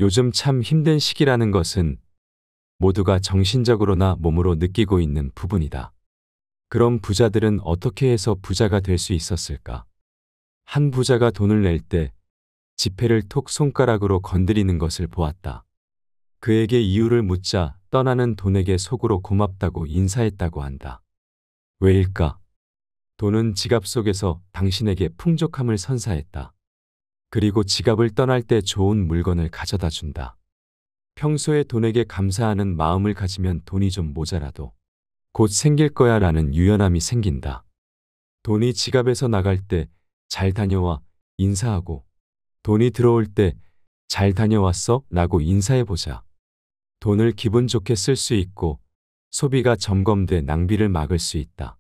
요즘 참 힘든 시기라는 것은 모두가 정신적으로나 몸으로 느끼고 있는 부분이다. 그럼 부자들은 어떻게 해서 부자가 될 수 있었을까? 한 부자가 돈을 낼 때 지폐를 톡 손가락으로 건드리는 것을 보았다. 그에게 이유를 묻자 떠나는 돈에게 속으로 고맙다고 인사했다고 한다. 왜일까? 돈은 지갑 속에서 당신에게 풍족함을 선사했다. 그리고 지갑을 떠날 때 좋은 물건을 가져다 준다. 평소에 돈에게 감사하는 마음을 가지면 돈이 좀 모자라도 곧 생길 거야 라는 유연함이 생긴다. 돈이 지갑에서 나갈 때 잘 다녀와 인사하고 돈이 들어올 때 잘 다녀왔어? 라고 인사해보자. 돈을 기분 좋게 쓸 수 있고 소비가 점검돼 낭비를 막을 수 있다.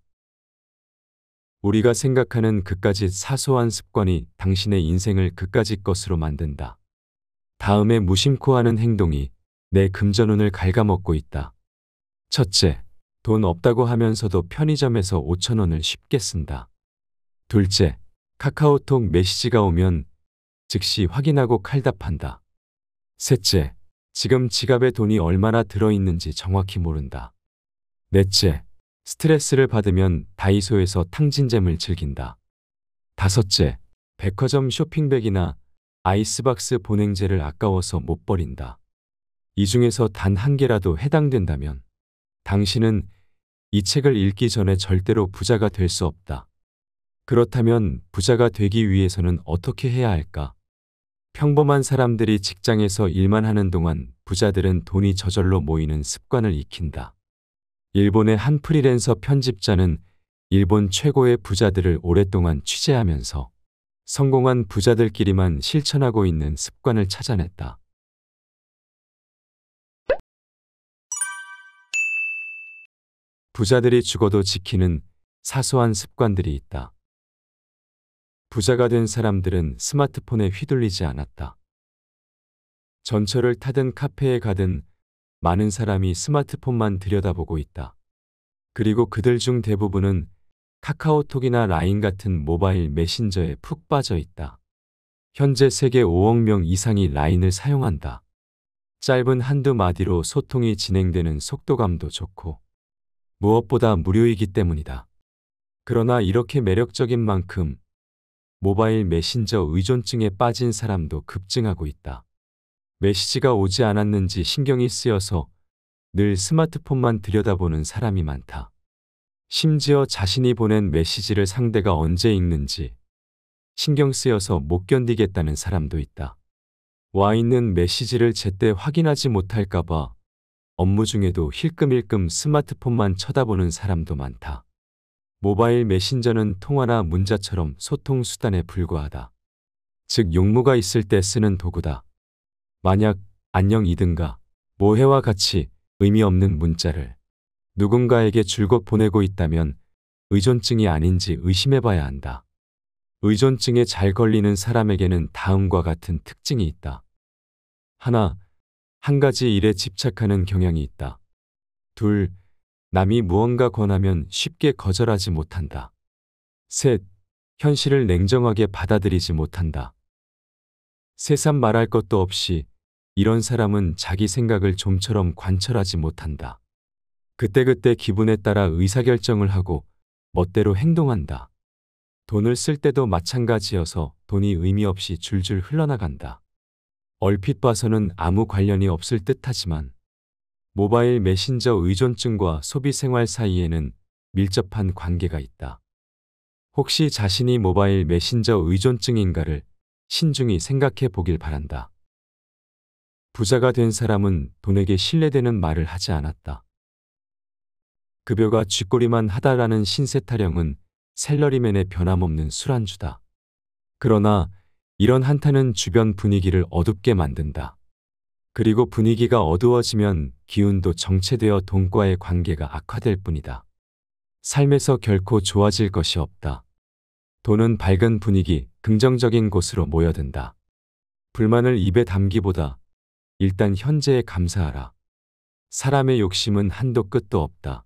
우리가 생각하는 그까짓 사소한 습관이 당신의 인생을 그까짓 것으로 만든다. 다음에 무심코 하는 행동이 내 금전운을 갉아먹고 있다. 첫째, 돈 없다고 하면서도 편의점에서 5,000원을 쉽게 쓴다. 둘째, 카카오톡 메시지가 오면 즉시 확인하고 칼답한다. 셋째, 지금 지갑에 돈이 얼마나 들어있는지 정확히 모른다. 넷째, 스트레스를 받으면 다이소에서 탕진잼을 즐긴다. 다섯째, 백화점 쇼핑백이나 아이스박스 보냉제를 아까워서 못 버린다. 이 중에서 단 한 개라도 해당된다면 당신은 이 책을 읽기 전에 절대로 부자가 될 수 없다. 그렇다면 부자가 되기 위해서는 어떻게 해야 할까? 평범한 사람들이 직장에서 일만 하는 동안 부자들은 돈이 저절로 모이는 습관을 익힌다. 일본의 한 프리랜서 편집자는 일본 최고의 부자들을 오랫동안 취재하면서 성공한 부자들끼리만 실천하고 있는 습관을 찾아냈다. 부자들이 죽어도 지키는 사소한 습관들이 있다. 부자가 된 사람들은 스마트폰에 휘둘리지 않았다. 전철을 타든 카페에 가든 많은 사람이 스마트폰만 들여다보고 있다. 그리고 그들 중 대부분은 카카오톡이나 라인 같은 모바일 메신저에 푹 빠져 있다. 현재 세계 5억 명 이상이 라인을 사용한다. 짧은 한두 마디로 소통이 진행되는 속도감도 좋고 무엇보다 무료이기 때문이다. 그러나 이렇게 매력적인 만큼 모바일 메신저 의존증에 빠진 사람도 급증하고 있다. 메시지가 오지 않았는지 신경이 쓰여서 늘 스마트폰만 들여다보는 사람이 많다. 심지어 자신이 보낸 메시지를 상대가 언제 읽는지 신경 쓰여서 못 견디겠다는 사람도 있다. 와 있는 메시지를 제때 확인하지 못할까봐 업무 중에도 힐끔힐끔 스마트폰만 쳐다보는 사람도 많다. 모바일 메신저는 통화나 문자처럼 소통 수단에 불과하다. 즉 용무가 있을 때 쓰는 도구다. 만약 안녕이든가 뭐해와 같이 의미 없는 문자를 누군가에게 줄곧 보내고 있다면 의존증이 아닌지 의심해봐야 한다. 의존증에 잘 걸리는 사람에게는 다음과 같은 특징이 있다. 하나, 한 가지 일에 집착하는 경향이 있다. 둘, 남이 무언가 권하면 쉽게 거절하지 못한다. 셋, 현실을 냉정하게 받아들이지 못한다. 새삼 말할 것도 없이 이런 사람은 자기 생각을 좀처럼 관철하지 못한다. 그때그때 기분에 따라 의사결정을 하고 멋대로 행동한다. 돈을 쓸 때도 마찬가지여서 돈이 의미 없이 줄줄 흘러나간다. 얼핏 봐서는 아무 관련이 없을 듯하지만 모바일 메신저 의존증과 소비 생활 사이에는 밀접한 관계가 있다. 혹시 자신이 모바일 메신저 의존증인가를 신중히 생각해 보길 바란다. 부자가 된 사람은 돈에게 신뢰되는 말을 하지 않았다. 급여가 쥐꼬리만 하다라는 신세타령은 샐러리맨의 변함없는 술안주다. 그러나 이런 한타는 주변 분위기를 어둡게 만든다. 그리고 분위기가 어두워지면 기운도 정체되어 돈과의 관계가 악화될 뿐이다. 삶에서 결코 좋아질 것이 없다. 돈은 밝은 분위기, 긍정적인 곳으로 모여든다. 불만을 입에 담기보다 일단 현재에 감사하라. 사람의 욕심은 한도 끝도 없다.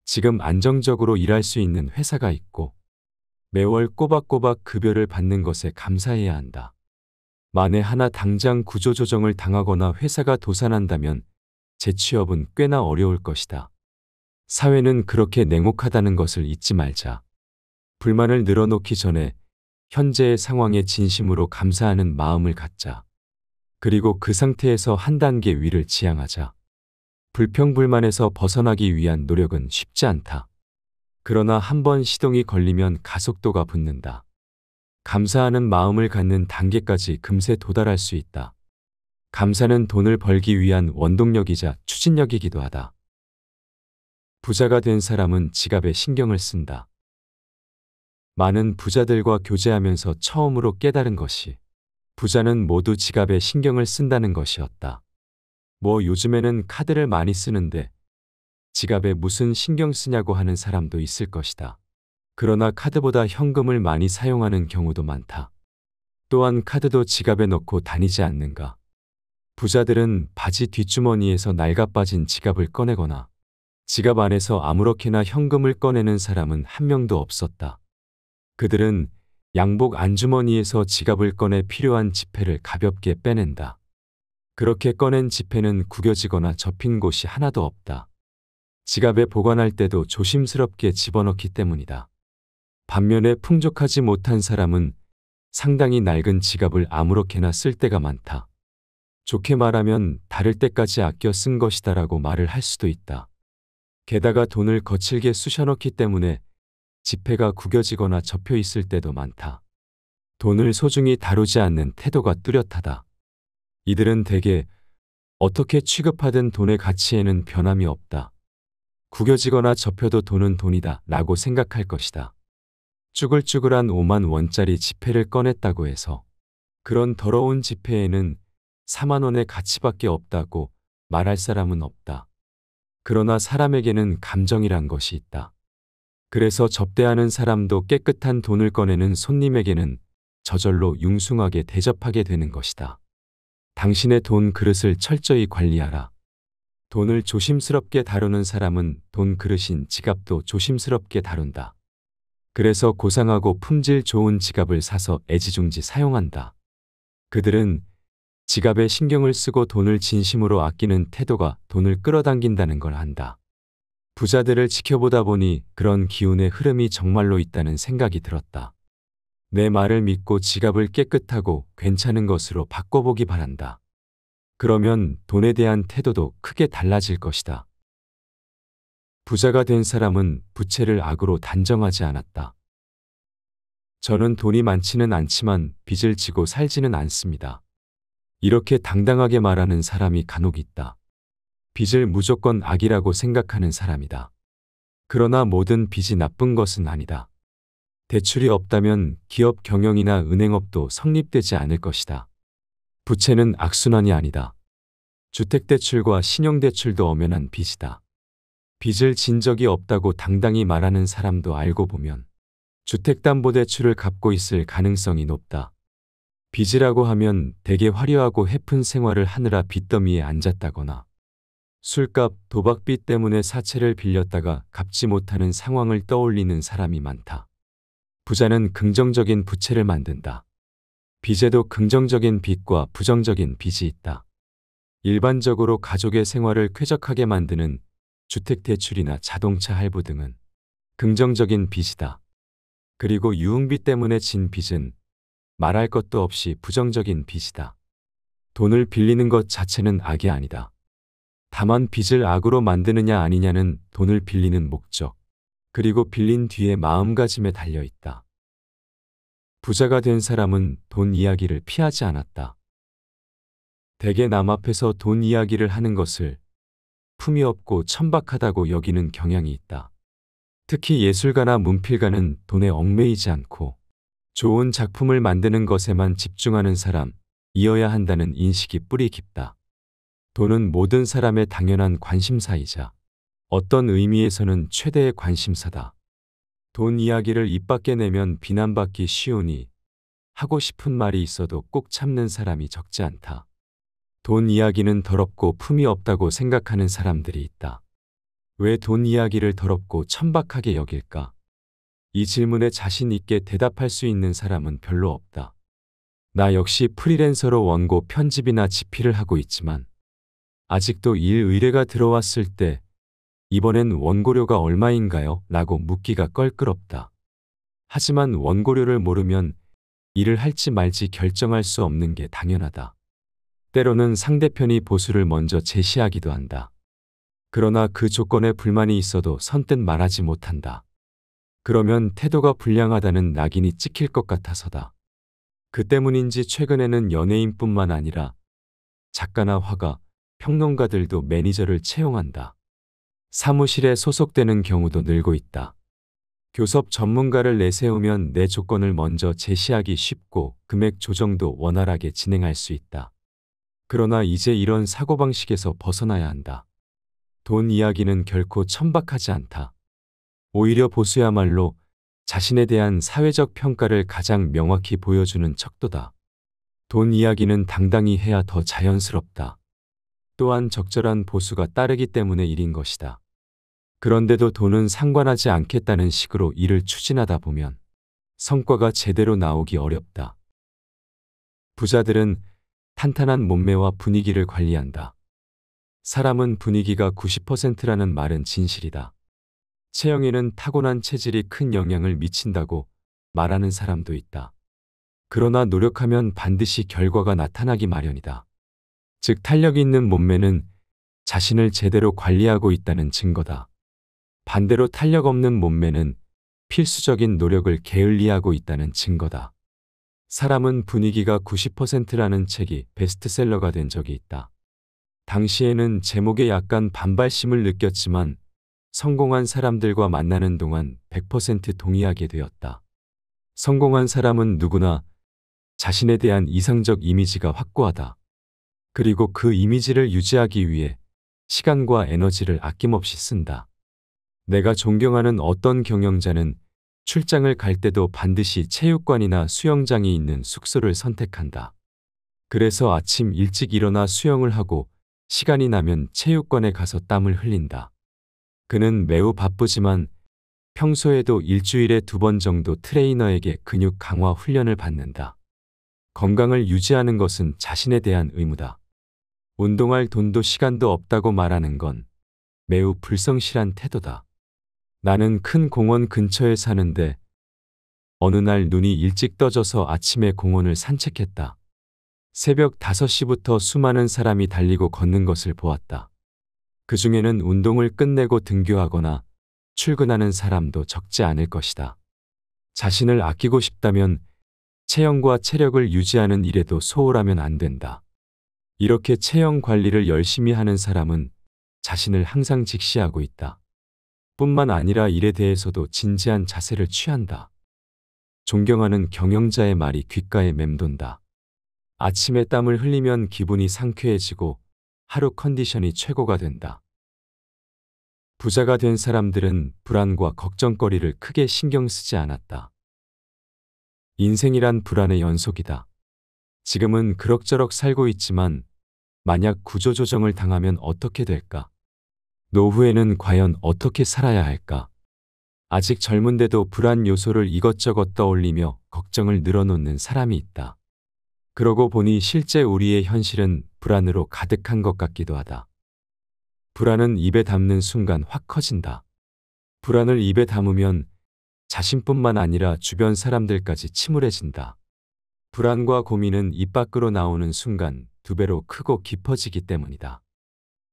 지금 안정적으로 일할 수 있는 회사가 있고 매월 꼬박꼬박 급여를 받는 것에 감사해야 한다. 만에 하나 당장 구조조정을 당하거나 회사가 도산한다면 재취업은 꽤나 어려울 것이다. 사회는 그렇게 냉혹하다는 것을 잊지 말자. 불만을 늘어놓기 전에 현재의 상황에 진심으로 감사하는 마음을 갖자. 그리고 그 상태에서 한 단계 위를 지향하자. 불평불만에서 벗어나기 위한 노력은 쉽지 않다. 그러나 한번 시동이 걸리면 가속도가 붙는다. 감사하는 마음을 갖는 단계까지 금세 도달할 수 있다. 감사는 돈을 벌기 위한 원동력이자 추진력이기도 하다. 부자가 된 사람은 지갑에 신경을 쓴다. 많은 부자들과 교제하면서 처음으로 깨달은 것이 부자는 모두 지갑에 신경을 쓴다는 것이었다. 뭐 요즘에는 카드를 많이 쓰는데 지갑에 무슨 신경 쓰냐고 하는 사람도 있을 것이다. 그러나 카드보다 현금을 많이 사용하는 경우도 많다. 또한 카드도 지갑에 넣고 다니지 않는가. 부자들은 바지 뒷주머니에서 낡아빠진 지갑을 꺼내거나 지갑 안에서 아무렇게나 현금을 꺼내는 사람은 한 명도 없었다. 그들은 양복 안주머니에서 지갑을 꺼내 필요한 지폐를 가볍게 빼낸다. 그렇게 꺼낸 지폐는 구겨지거나 접힌 곳이 하나도 없다. 지갑에 보관할 때도 조심스럽게 집어넣기 때문이다. 반면에 풍족하지 못한 사람은 상당히 낡은 지갑을 아무렇게나 쓸 때가 많다. 좋게 말하면 다를 때까지 아껴 쓴 것이다라고 말을 할 수도 있다. 게다가 돈을 거칠게 쑤셔넣기 때문에 지폐가 구겨지거나 접혀 있을 때도 많다. 돈을 소중히 다루지 않는 태도가 뚜렷하다. 이들은 대개 어떻게 취급하든 돈의 가치에는 변함이 없다. 구겨지거나 접혀도 돈은 돈이다 라고 생각할 것이다. 쭈글쭈글한 5만 원짜리 지폐를 꺼냈다고 해서 그런 더러운 지폐에는 4만 원의 가치밖에 없다고 말할 사람은 없다. 그러나 사람에게는 감정이란 것이 있다. 그래서 접대하는 사람도 깨끗한 돈을 꺼내는 손님에게는 저절로 융숭하게 대접하게 되는 것이다. 당신의 돈 그릇을 철저히 관리하라. 돈을 조심스럽게 다루는 사람은 돈 그릇인 지갑도 조심스럽게 다룬다. 그래서 고상하고 품질 좋은 지갑을 사서 애지중지 사용한다. 그들은 지갑에 신경을 쓰고 돈을 진심으로 아끼는 태도가 돈을 끌어당긴다는 걸 안다. 부자들을 지켜보다 보니 그런 기운의 흐름이 정말로 있다는 생각이 들었다. 내 말을 믿고 지갑을 깨끗하고 괜찮은 것으로 바꿔보기 바란다. 그러면 돈에 대한 태도도 크게 달라질 것이다. 부자가 된 사람은 부채를 악으로 단정하지 않았다. 저는 돈이 많지는 않지만 빚을 지고 살지는 않습니다. 이렇게 당당하게 말하는 사람이 간혹 있다. 빚을 무조건 악이라고 생각하는 사람이다. 그러나 모든 빚이 나쁜 것은 아니다. 대출이 없다면 기업 경영이나 은행업도 성립되지 않을 것이다. 부채는 악순환이 아니다. 주택대출과 신용대출도 엄연한 빚이다. 빚을 진 적이 없다고 당당히 말하는 사람도 알고 보면 주택담보대출을 갚고 있을 가능성이 높다. 빚이라고 하면 대개 화려하고 해픈 생활을 하느라 빚더미에 앉았다거나 술값, 도박빚 때문에 사채를 빌렸다가 갚지 못하는 상황을 떠올리는 사람이 많다. 부자는 긍정적인 부채를 만든다. 빚에도 긍정적인 빚과 부정적인 빚이 있다. 일반적으로 가족의 생활을 쾌적하게 만드는 주택대출이나 자동차 할부 등은 긍정적인 빚이다. 그리고 유흥비 때문에 진 빚은 말할 것도 없이 부정적인 빚이다. 돈을 빌리는 것 자체는 악이 아니다. 다만 빚을 악으로 만드느냐 아니냐는 돈을 빌리는 목적, 그리고 빌린 뒤의 마음가짐에 달려 있다. 부자가 된 사람은 돈 이야기를 피하지 않았다. 대개 남 앞에서 돈 이야기를 하는 것을 품위 없고 천박하다고 여기는 경향이 있다. 특히 예술가나 문필가는 돈에 얽매이지 않고 좋은 작품을 만드는 것에만 집중하는 사람이어야 한다는 인식이 뿌리 깊다. 돈은 모든 사람의 당연한 관심사이자 어떤 의미에서는 최대의 관심사다. 돈 이야기를 입 밖에 내면 비난받기 쉬우니 하고 싶은 말이 있어도 꼭 참는 사람이 적지 않다. 돈 이야기는 더럽고 품이 없다고 생각하는 사람들이 있다. 왜 돈 이야기를 더럽고 천박하게 여길까? 이 질문에 자신 있게 대답할 수 있는 사람은 별로 없다. 나 역시 프리랜서로 원고 편집이나 집필을 하고 있지만 아직도 일 의뢰가 들어왔을 때 이번엔 원고료가 얼마인가요? 라고 묻기가 껄끄럽다. 하지만 원고료를 모르면 일을 할지 말지 결정할 수 없는 게 당연하다. 때로는 상대편이 보수를 먼저 제시하기도 한다. 그러나 그 조건에 불만이 있어도 선뜻 말하지 못한다. 그러면 태도가 불량하다는 낙인이 찍힐 것 같아서다. 그 때문인지 최근에는 연예인뿐만 아니라 작가나 화가, 평론가들도 매니저를 채용한다. 사무실에 소속되는 경우도 늘고 있다. 교섭 전문가를 내세우면 내 조건을 먼저 제시하기 쉽고 금액 조정도 원활하게 진행할 수 있다. 그러나 이제 이런 사고방식에서 벗어나야 한다. 돈 이야기는 결코 천박하지 않다. 오히려 보수야말로 자신에 대한 사회적 평가를 가장 명확히 보여주는 척도다. 돈 이야기는 당당히 해야 더 자연스럽다. 또한 적절한 보수가 따르기 때문에 일인 것이다. 그런데도 돈은 상관하지 않겠다는 식으로 일을 추진하다 보면 성과가 제대로 나오기 어렵다. 부자들은 탄탄한 몸매와 분위기를 관리한다. 사람은 분위기가 90%라는 말은 진실이다. 체형에는 타고난 체질이 큰 영향을 미친다고 말하는 사람도 있다. 그러나 노력하면 반드시 결과가 나타나기 마련이다. 즉 탄력 있는 몸매는 자신을 제대로 관리하고 있다는 증거다. 반대로 탄력 없는 몸매는 필수적인 노력을 게을리하고 있다는 증거다. 사람은 분위기가 90%라는 책이 베스트셀러가 된 적이 있다. 당시에는 제목에 약간 반발심을 느꼈지만 성공한 사람들과 만나는 동안 100% 동의하게 되었다. 성공한 사람은 누구나 자신에 대한 이상적 이미지가 확고하다. 그리고 그 이미지를 유지하기 위해 시간과 에너지를 아낌없이 쓴다. 내가 존경하는 어떤 경영자는 출장을 갈 때도 반드시 체육관이나 수영장이 있는 숙소를 선택한다. 그래서 아침 일찍 일어나 수영을 하고 시간이 나면 체육관에 가서 땀을 흘린다. 그는 매우 바쁘지만 평소에도 일주일에 2번 정도 트레이너에게 근육 강화 훈련을 받는다. 건강을 유지하는 것은 자신에 대한 의무다. 운동할 돈도 시간도 없다고 말하는 건 매우 불성실한 태도다. 나는 큰 공원 근처에 사는데 어느 날 눈이 일찍 떠져서 아침에 공원을 산책했다. 새벽 5시부터 수많은 사람이 달리고 걷는 것을 보았다. 그 중에는 운동을 끝내고 등교하거나 출근하는 사람도 적지 않을 것이다. 자신을 아끼고 싶다면 체형과 체력을 유지하는 일에도 소홀하면 안 된다. 이렇게 체형 관리를 열심히 하는 사람은 자신을 항상 직시하고 있다. 뿐만 아니라 일에 대해서도 진지한 자세를 취한다. 존경하는 경영자의 말이 귓가에 맴돈다. 아침에 땀을 흘리면 기분이 상쾌해지고 하루 컨디션이 최고가 된다. 부자가 된 사람들은 불안과 걱정거리를 크게 신경 쓰지 않았다. 인생이란 불안의 연속이다. 지금은 그럭저럭 살고 있지만 만약 구조조정을 당하면 어떻게 될까? 노후에는 과연 어떻게 살아야 할까? 아직 젊은데도 불안 요소를 이것저것 떠올리며 걱정을 늘어놓는 사람이 있다. 그러고 보니 실제 우리의 현실은 불안으로 가득한 것 같기도 하다. 불안은 입에 담는 순간 확 커진다. 불안을 입에 담으면 자신뿐만 아니라 주변 사람들까지 침울해진다. 불안과 고민은 입 밖으로 나오는 순간 2배로 크고 깊어지기 때문이다.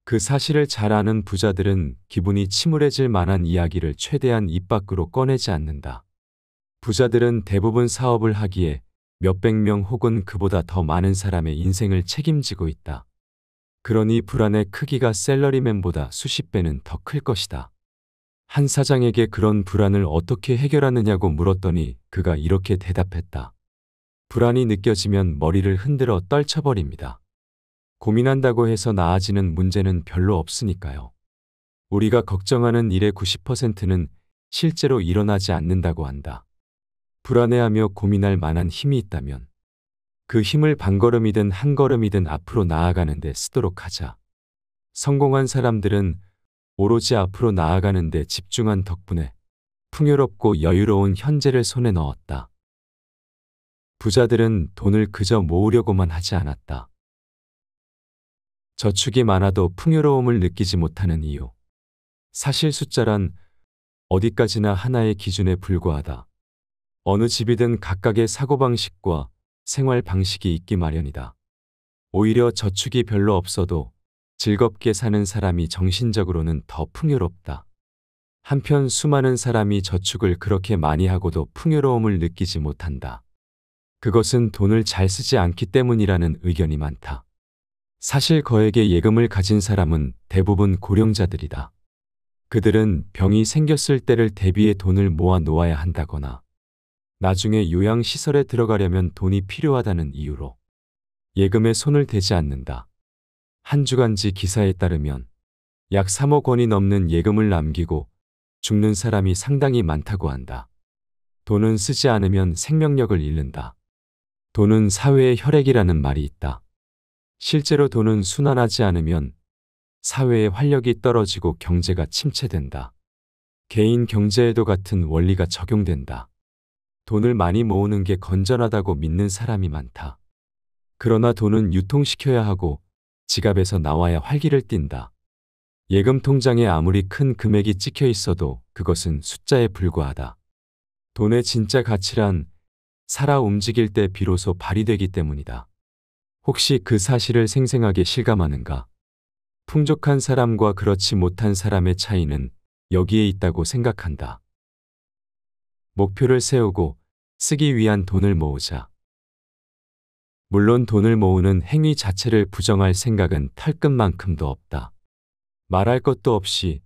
그 사실을 잘 아는 부자들은 기분이 침울해질 만한 이야기를 최대한 입 밖으로 꺼내지 않는다. 부자들은 대부분 사업을 하기에 몇백 명 혹은 그보다 더 많은 사람의 인생을 책임지고 있다. 그러니 불안의 크기가 셀러리맨보다 수십 배는 더 클 것이다. 한 사장에게 그런 불안을 어떻게 해결하느냐고 물었더니 그가 이렇게 대답했다. 불안이 느껴지면 머리를 흔들어 떨쳐버립니다. 고민한다고 해서 나아지는 문제는 별로 없으니까요. 우리가 걱정하는 일의 90%는 실제로 일어나지 않는다고 한다. 불안해하며 고민할 만한 힘이 있다면 그 힘을 반걸음이든 한 걸음이든 앞으로 나아가는 데 쓰도록 하자. 성공한 사람들은 오로지 앞으로 나아가는 데 집중한 덕분에 풍요롭고 여유로운 현재를 손에 넣었다. 부자들은 돈을 그저 모으려고만 하지 않았다. 저축이 많아도 풍요로움을 느끼지 못하는 이유. 사실 숫자란 어디까지나 하나의 기준에 불과하다. 어느 집이든 각각의 사고방식과 생활 방식이 있기 마련이다. 오히려 저축이 별로 없어도 즐겁게 사는 사람이 정신적으로는 더 풍요롭다. 한편 수많은 사람이 저축을 그렇게 많이 하고도 풍요로움을 느끼지 못한다. 그것은 돈을 잘 쓰지 않기 때문이라는 의견이 많다. 사실 거액의 예금을 가진 사람은 대부분 고령자들이다. 그들은 병이 생겼을 때를 대비해 돈을 모아 놓아야 한다거나 나중에 요양시설에 들어가려면 돈이 필요하다는 이유로 예금에 손을 대지 않는다. 한 주간지 기사에 따르면 약 3억 원이 넘는 예금을 남기고 죽는 사람이 상당히 많다고 한다. 돈은 쓰지 않으면 생명력을 잃는다. 돈은 사회의 혈액이라는 말이 있다. 실제로 돈은 순환하지 않으면 사회의 활력이 떨어지고 경제가 침체된다. 개인 경제에도 같은 원리가 적용된다. 돈을 많이 모으는 게 건전하다고 믿는 사람이 많다. 그러나 돈은 유통시켜야 하고 지갑에서 나와야 활기를 띈다. 예금 통장에 아무리 큰 금액이 찍혀 있어도 그것은 숫자에 불과하다. 돈의 진짜 가치란 살아 움직일 때 비로소 발휘되기 때문이다. 혹시 그 사실을 생생하게 실감하는가? 풍족한 사람과 그렇지 못한 사람의 차이는 여기에 있다고 생각한다. 목표를 세우고 쓰기 위한 돈을 모으자. 물론 돈을 모으는 행위 자체를 부정할 생각은 털끝만큼도 없다. 말할 것도 없이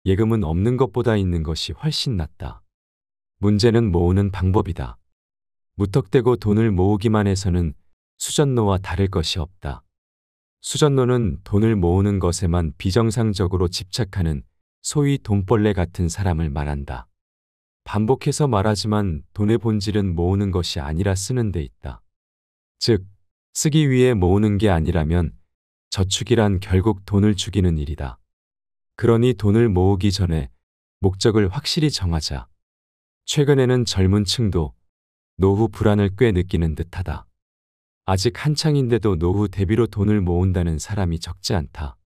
예금은 없는 것보다 있는 것이 훨씬 낫다. 문제는 모으는 방법이다. 무턱대고 돈을 모으기만 해서는 수전노와 다를 것이 없다. 수전노는 돈을 모으는 것에만 비정상적으로 집착하는 소위 돈벌레 같은 사람을 말한다. 반복해서 말하지만 돈의 본질은 모으는 것이 아니라 쓰는 데 있다. 즉, 쓰기 위해 모으는 게 아니라면 저축이란 결국 돈을 죽이는 일이다. 그러니 돈을 모으기 전에 목적을 확실히 정하자. 최근에는 젊은 층도 노후 불안을 꽤 느끼는 듯하다. 아직 한창인데도 노후 대비로 돈을 모은다는 사람이 적지 않다.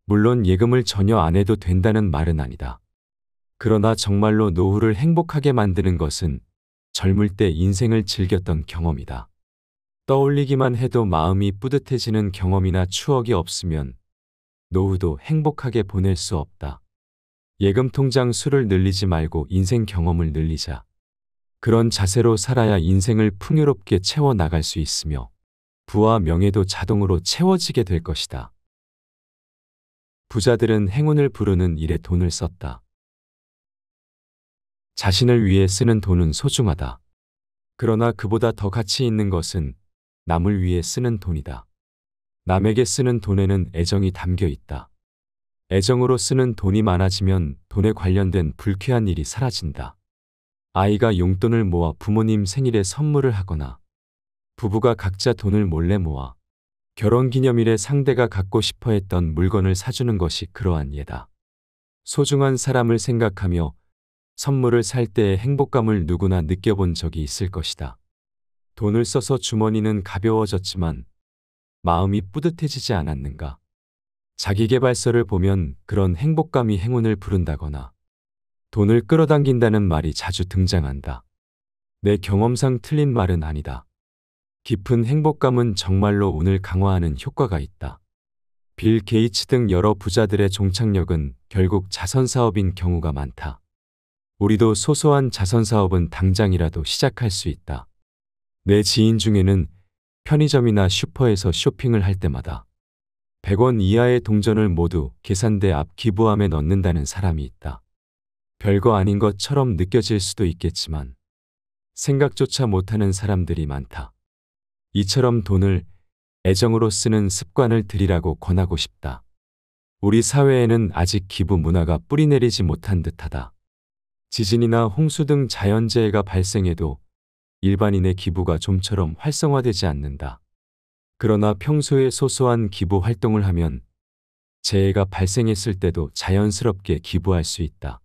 물론 예금을 전혀 안 해도 된다는 말은 아니다. 그러나 정말로 노후를 행복하게 만드는 것은 젊을 때 인생을 즐겼던 경험이다. 떠올리기만 해도 마음이 뿌듯해지는 경험이나 추억이 없으면 노후도 행복하게 보낼 수 없다. 예금 통장 수를 늘리지 말고 인생 경험을 늘리자. 그런 자세로 살아야 인생을 풍요롭게 채워나갈 수 있으며 부와 명예도 자동으로 채워지게 될 것이다. 부자들은 행운을 부르는 일에 돈을 썼다. 자신을 위해 쓰는 돈은 소중하다. 그러나 그보다 더 가치 있는 것은 남을 위해 쓰는 돈이다. 남에게 쓰는 돈에는 애정이 담겨 있다. 애정으로 쓰는 돈이 많아지면 돈에 관련된 불쾌한 일이 사라진다. 아이가 용돈을 모아 부모님 생일에 선물을 하거나 부부가 각자 돈을 몰래 모아 결혼기념일에 상대가 갖고 싶어 했던 물건을 사주는 것이 그러한 예다. 소중한 사람을 생각하며 선물을 살 때의 행복감을 누구나 느껴본 적이 있을 것이다. 돈을 써서 주머니는 가벼워졌지만 마음이 뿌듯해지지 않았는가? 자기계발서를 보면 그런 행복감이 행운을 부른다거나 돈을 끌어당긴다는 말이 자주 등장한다. 내 경험상 틀린 말은 아니다. 깊은 행복감은 정말로 운을 강화하는 효과가 있다. 빌 게이츠 등 여러 부자들의 종착역은 결국 자선사업인 경우가 많다. 우리도 소소한 자선사업은 당장이라도 시작할 수 있다. 내 지인 중에는 편의점이나 슈퍼에서 쇼핑을 할 때마다 100원 이하의 동전을 모두 계산대 앞 기부함에 넣는다는 사람이 있다. 별거 아닌 것처럼 느껴질 수도 있겠지만 생각조차 못하는 사람들이 많다. 이처럼 돈을 애정으로 쓰는 습관을 들이라고 권하고 싶다. 우리 사회에는 아직 기부 문화가 뿌리내리지 못한 듯하다. 지진이나 홍수 등 자연재해가 발생해도 일반인의 기부가 좀처럼 활성화되지 않는다. 그러나 평소에 소소한 기부 활동을 하면 재해가 발생했을 때도 자연스럽게 기부할 수 있다.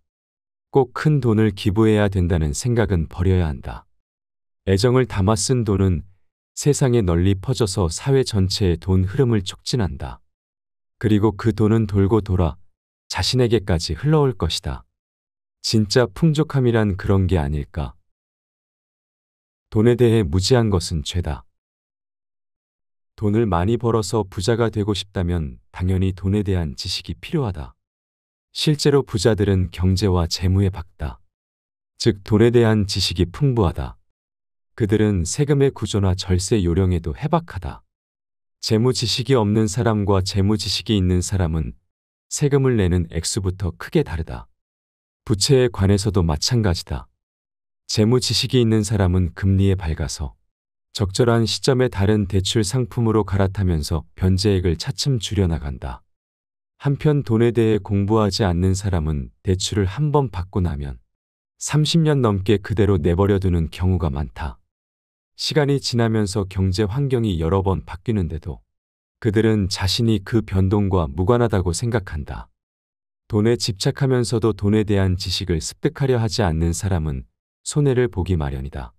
꼭 큰 돈을 기부해야 된다는 생각은 버려야 한다. 애정을 담아 쓴 돈은 세상에 널리 퍼져서 사회 전체의 돈 흐름을 촉진한다. 그리고 그 돈은 돌고 돌아 자신에게까지 흘러올 것이다. 진짜 풍족함이란 그런 게 아닐까? 돈에 대해 무지한 것은 죄다. 돈을 많이 벌어서 부자가 되고 싶다면 당연히 돈에 대한 지식이 필요하다. 실제로 부자들은 경제와 재무에 박다. 즉 돈에 대한 지식이 풍부하다. 그들은 세금의 구조나 절세 요령에도 해박하다. 재무 지식이 없는 사람과 재무 지식이 있는 사람은 세금을 내는 액수부터 크게 다르다. 부채에 관해서도 마찬가지다. 재무 지식이 있는 사람은 금리에 밝아서 적절한 시점에 다른 대출 상품으로 갈아타면서 변제액을 차츰 줄여나간다. 한편 돈에 대해 공부하지 않는 사람은 대출을 한 번 받고 나면 30년 넘게 그대로 내버려두는 경우가 많다. 시간이 지나면서 경제 환경이 여러 번 바뀌는데도 그들은 자신이 그 변동과 무관하다고 생각한다. 돈에 집착하면서도 돈에 대한 지식을 습득하려 하지 않는 사람은 손해를 보기 마련이다.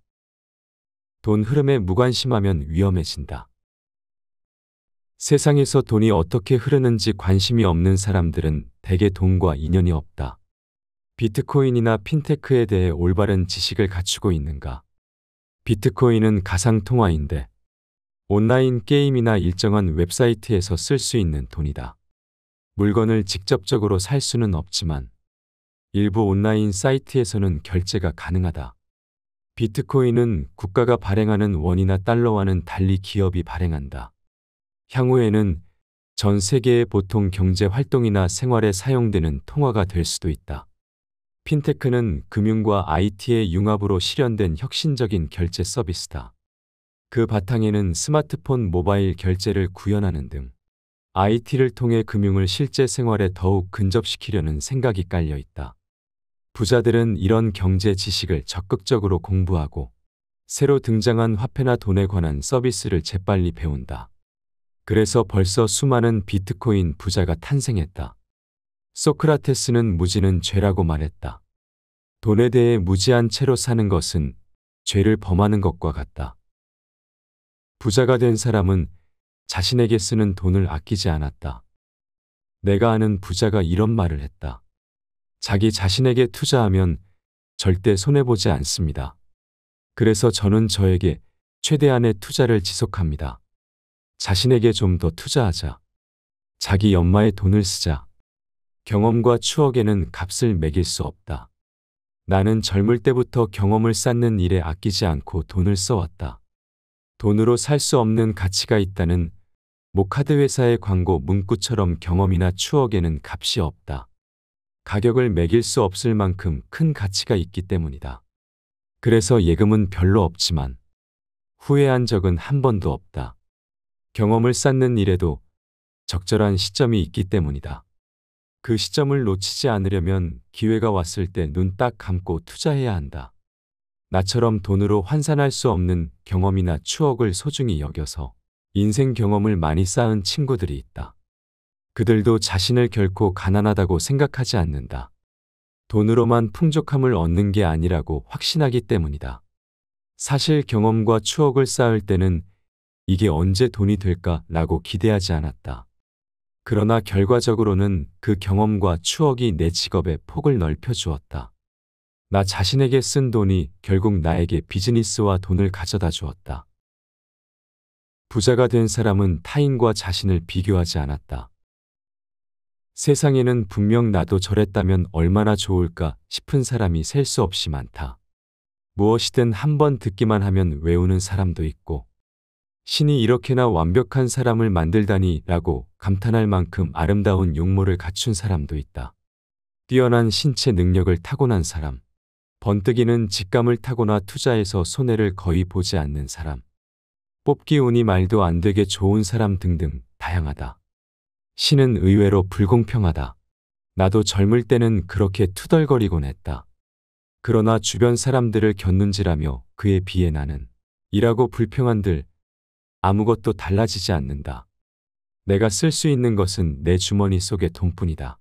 돈 흐름에 무관심하면 위험해진다. 세상에서 돈이 어떻게 흐르는지 관심이 없는 사람들은 대개 돈과 인연이 없다. 비트코인이나 핀테크에 대해 올바른 지식을 갖추고 있는가? 비트코인은 가상통화인데 온라인 게임이나 일정한 웹사이트에서 쓸 수 있는 돈이다. 물건을 직접적으로 살 수는 없지만 일부 온라인 사이트에서는 결제가 가능하다. 비트코인은 국가가 발행하는 원이나 달러와는 달리 기업이 발행한다. 향후에는 전 세계의 보통 경제 활동이나 생활에 사용되는 통화가 될 수도 있다. 핀테크는 금융과 IT의 융합으로 실현된 혁신적인 결제 서비스다. 그 바탕에는 스마트폰 모바일 결제를 구현하는 등 IT를 통해 금융을 실제 생활에 더욱 근접시키려는 생각이 깔려 있다. 부자들은 이런 경제 지식을 적극적으로 공부하고 새로 등장한 화폐나 돈에 관한 서비스를 재빨리 배운다. 그래서 벌써 수많은 비트코인 부자가 탄생했다. 소크라테스는 무지는 죄라고 말했다. 돈에 대해 무지한 채로 사는 것은 죄를 범하는 것과 같다. 부자가 된 사람은 자신에게 쓰는 돈을 아끼지 않았다. 내가 아는 부자가 이런 말을 했다. 자기 자신에게 투자하면 절대 손해보지 않습니다. 그래서 저는 저에게 최대한의 투자를 지속합니다. 자신에게 좀 더 투자하자. 자기 연마에 돈을 쓰자. 경험과 추억에는 값을 매길 수 없다. 나는 젊을 때부터 경험을 쌓는 일에 아끼지 않고 돈을 써왔다. 돈으로 살 수 없는 가치가 있다는 모카드 회사의 광고 문구처럼 경험이나 추억에는 값이 없다. 가격을 매길 수 없을 만큼 큰 가치가 있기 때문이다. 그래서 예금은 별로 없지만 후회한 적은 한 번도 없다. 경험을 쌓는 일에도 적절한 시점이 있기 때문이다. 그 시점을 놓치지 않으려면 기회가 왔을 때 눈 딱 감고 투자해야 한다. 나처럼 돈으로 환산할 수 없는 경험이나 추억을 소중히 여겨서 인생 경험을 많이 쌓은 친구들이 있다. 그들도 자신을 결코 가난하다고 생각하지 않는다. 돈으로만 풍족함을 얻는 게 아니라고 확신하기 때문이다. 사실 경험과 추억을 쌓을 때는 이게 언제 돈이 될까라고 기대하지 않았다. 그러나 결과적으로는 그 경험과 추억이 내 직업의 폭을 넓혀 주었다. 나 자신에게 쓴 돈이 결국 나에게 비즈니스와 돈을 가져다 주었다. 부자가 된 사람은 타인과 자신을 비교하지 않았다. 세상에는 분명 나도 저랬다면 얼마나 좋을까 싶은 사람이 셀 수 없이 많다. 무엇이든 한번 듣기만 하면 외우는 사람도 있고 신이 이렇게나 완벽한 사람을 만들다니 라고 감탄할 만큼 아름다운 용모를 갖춘 사람도 있다. 뛰어난 신체 능력을 타고난 사람, 번뜩이는 직감을 타고나 투자에서 손해를 거의 보지 않는 사람, 뽑기 운이 말도 안 되게 좋은 사람 등등 다양하다. 신은 의외로 불공평하다. 나도 젊을 때는 그렇게 투덜거리곤 했다. 그러나 주변 사람들을 곁눈질하며 그에 비해 나는 이라고 불평한들 아무것도 달라지지 않는다. 내가 쓸 수 있는 것은 내 주머니 속의 돈뿐이다.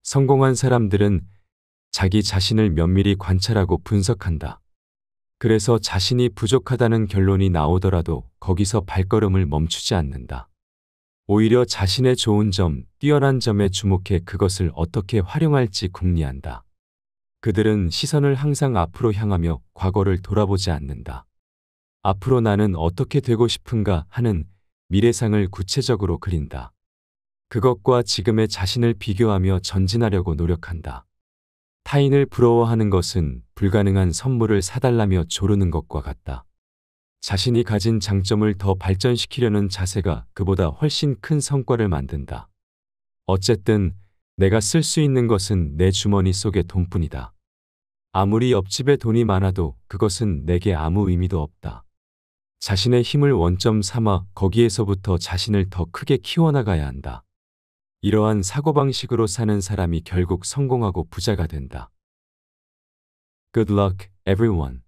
성공한 사람들은 자기 자신을 면밀히 관찰하고 분석한다. 그래서 자신이 부족하다는 결론이 나오더라도 거기서 발걸음을 멈추지 않는다. 오히려 자신의 좋은 점, 뛰어난 점에 주목해 그것을 어떻게 활용할지 궁리한다. 그들은 시선을 항상 앞으로 향하며 과거를 돌아보지 않는다. 앞으로 나는 어떻게 되고 싶은가 하는 미래상을 구체적으로 그린다. 그것과 지금의 자신을 비교하며 전진하려고 노력한다. 타인을 부러워하는 것은 불가능한 선물을 사달라며 조르는 것과 같다. 자신이 가진 장점을 더 발전시키려는 자세가 그보다 훨씬 큰 성과를 만든다. 어쨌든 내가 쓸 수 있는 것은 내 주머니 속의 돈뿐이다. 아무리 옆집에 돈이 많아도 그것은 내게 아무 의미도 없다. 자신의 힘을 원점 삼아 거기에서부터 자신을 더 크게 키워나가야 한다. 이러한 사고방식으로 사는 사람이 결국 성공하고 부자가 된다. Good luck, everyone.